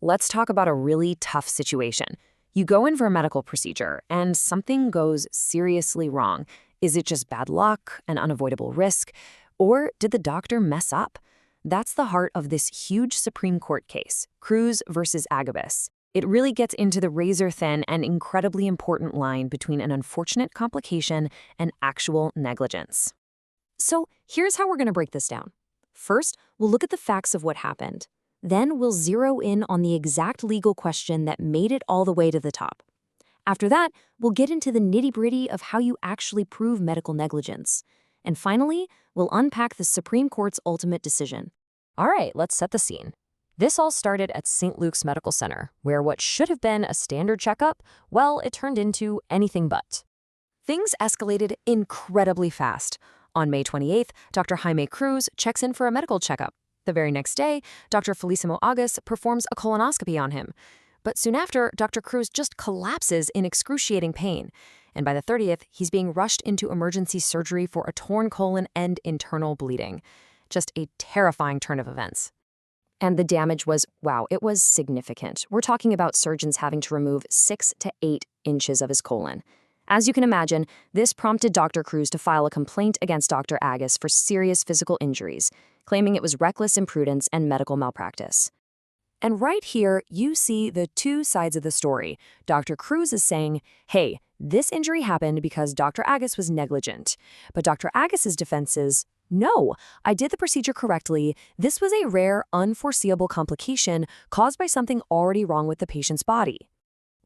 Let's talk about a really tough situation. You go in for a medical procedure and something goes seriously wrong. Is it just bad luck, an unavoidable risk, or did the doctor mess up? That's the heart of this huge Supreme Court case, Cruz versus Agas. It really gets into the razor-thin and incredibly important line between an unfortunate complication and actual negligence. So here's how we're going to break this down. First, we'll look at the facts of what happened. Then we'll zero in on the exact legal question that made it all the way to the top. After that, we'll get into the nitty-gritty of how you actually prove medical negligence. And finally, we'll unpack the Supreme Court's ultimate decision. All right, let's set the scene. This all started at St. Luke's Medical Center, where what should have been a standard checkup, well, it turned into anything but. Things escalated incredibly fast. On May 28th, Dr. Jaime Cruz checks in for a medical checkup. The very next day, Dr. Felicimo Agas performs a colonoscopy on him. But soon after, Dr. Cruz just collapses in excruciating pain. And by the 30th, he's being rushed into emergency surgery for a torn colon and internal bleeding. Just a terrifying turn of events. And the damage was, wow, it was significant. We're talking about surgeons having to remove 6 to 8 inches of his colon. As you can imagine, this prompted Dr. Cruz to file a complaint against Dr. Agas for serious physical injuries, claiming it was reckless imprudence and medical malpractice. And right here, you see the two sides of the story. Dr. Cruz is saying, hey, this injury happened because Dr. Agas was negligent. But Dr. Agas's defense is, no, I did the procedure correctly. This was a rare, unforeseeable complication caused by something already wrong with the patient's body.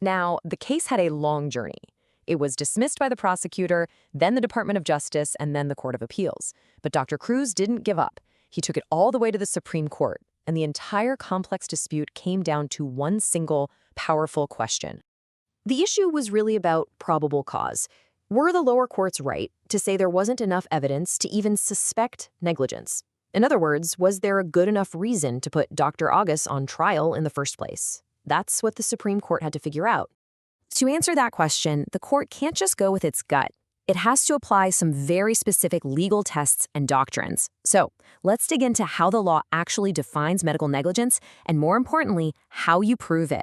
Now, the case had a long journey. It was dismissed by the prosecutor, then the Department of Justice, and then the Court of Appeals. But Dr. Cruz didn't give up. He took it all the way to the Supreme Court, and the entire complex dispute came down to one single, powerful question. The issue was really about probable cause. Were the lower courts right to say there wasn't enough evidence to even suspect negligence? In other words, was there a good enough reason to put Dr. Agas on trial in the first place? That's what the Supreme Court had to figure out. To answer that question, the court can't just go with its gut. It has to apply some very specific legal tests and doctrines. So let's dig into how the law actually defines medical negligence and, more importantly, how you prove it.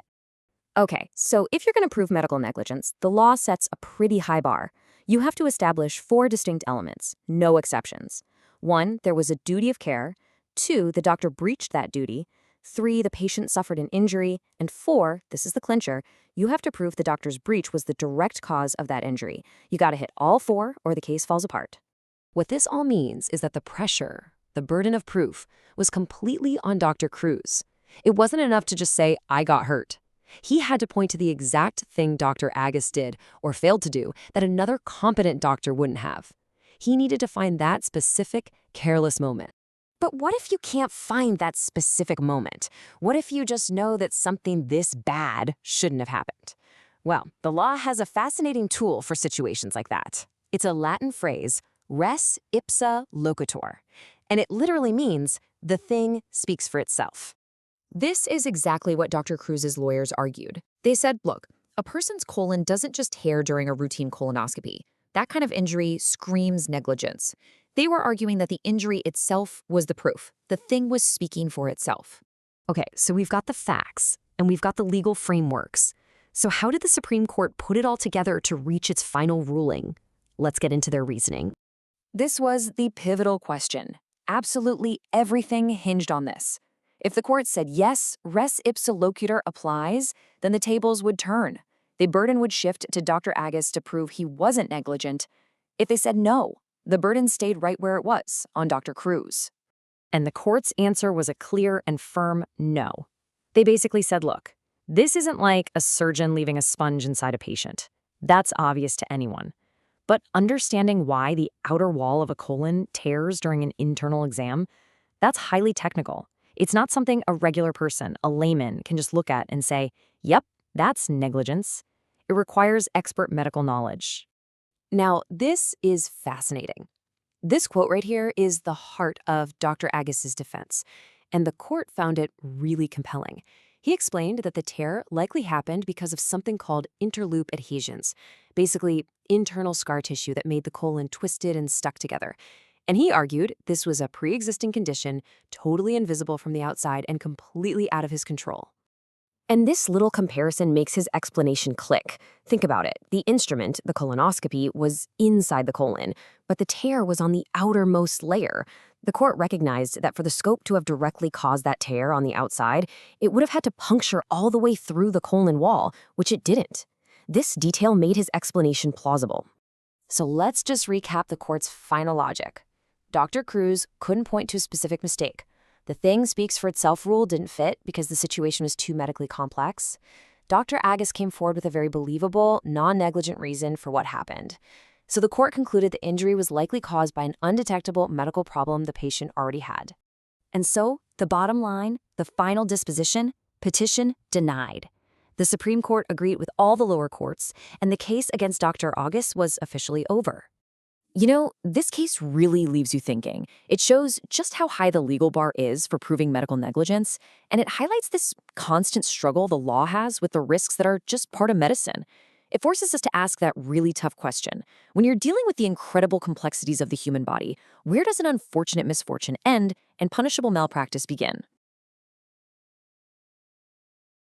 Okay, so if you're going to prove medical negligence, the law sets a pretty high bar. You have to establish 4 distinct elements, no exceptions. 1, there was a duty of care. 2, the doctor breached that duty. 3, the patient suffered an injury. And 4, this is the clincher, you have to prove the doctor's breach was the direct cause of that injury. You got to hit all 4 or the case falls apart. What this all means is that the pressure, the burden of proof, was completely on Dr. Cruz. It wasn't enough to just say, I got hurt. He had to point to the exact thing Dr. Agas did, or failed to do, that another competent doctor wouldn't have. He needed to find that specific, careless moment. But what if you can't find that specific moment? What if you just know that something this bad shouldn't have happened? Well, the law has a fascinating tool for situations like that. It's a Latin phrase, res ipsa loquitur, and it literally means the thing speaks for itself. This is exactly what Dr. Cruz's lawyers argued. They said, look, a person's colon doesn't just tear during a routine colonoscopy. That kind of injury screams negligence. They were arguing that the injury itself was the proof. The thing was speaking for itself. Okay, so we've got the facts, and we've got the legal frameworks. So how did the Supreme Court put it all together to reach its final ruling? Let's get into their reasoning. This was the pivotal question. Absolutely everything hinged on this. If the court said yes, res ipsa loquitur applies, then the tables would turn. The burden would shift to Dr. Agas to prove he wasn't negligent. If they said no, the burden stayed right where it was, on Dr. Cruz. And the court's answer was a clear and firm no. They basically said, look, this isn't like a surgeon leaving a sponge inside a patient. That's obvious to anyone. But understanding why the outer wall of a colon tears during an internal exam, that's highly technical. It's not something a regular person, a layman, can just look at and say, yep, that's negligence. It requires expert medical knowledge. Now, this is fascinating. This quote right here is the heart of Dr. Agas's defense, and the court found it really compelling. He explained that the tear likely happened because of something called interloop adhesions, basically internal scar tissue that made the colon twisted and stuck together. And he argued this was a pre-existing condition, totally invisible from the outside and completely out of his control. And this little comparison makes his explanation click. Think about it. The instrument, the colonoscopy, was inside the colon, but the tear was on the outermost layer. The court recognized that for the scope to have directly caused that tear on the outside, it would have had to puncture all the way through the colon wall, which it didn't. This detail made his explanation plausible. So let's just recap the court's final logic. Dr. Cruz couldn't point to a specific mistake. The thing speaks for itself rule didn't fit because the situation was too medically complex. Dr. Agas came forward with a very believable, non-negligent reason for what happened. So the court concluded the injury was likely caused by an undetectable medical problem the patient already had. And so, the bottom line, the final disposition, petition denied. The Supreme Court agreed with all the lower courts, and the case against Dr. Agas was officially over. You know, this case really leaves you thinking. It shows just how high the legal bar is for proving medical negligence, and it highlights this constant struggle the law has with the risks that are just part of medicine. It forces us to ask that really tough question. When you're dealing with the incredible complexities of the human body, where does an unfortunate misfortune end and punishable malpractice begin?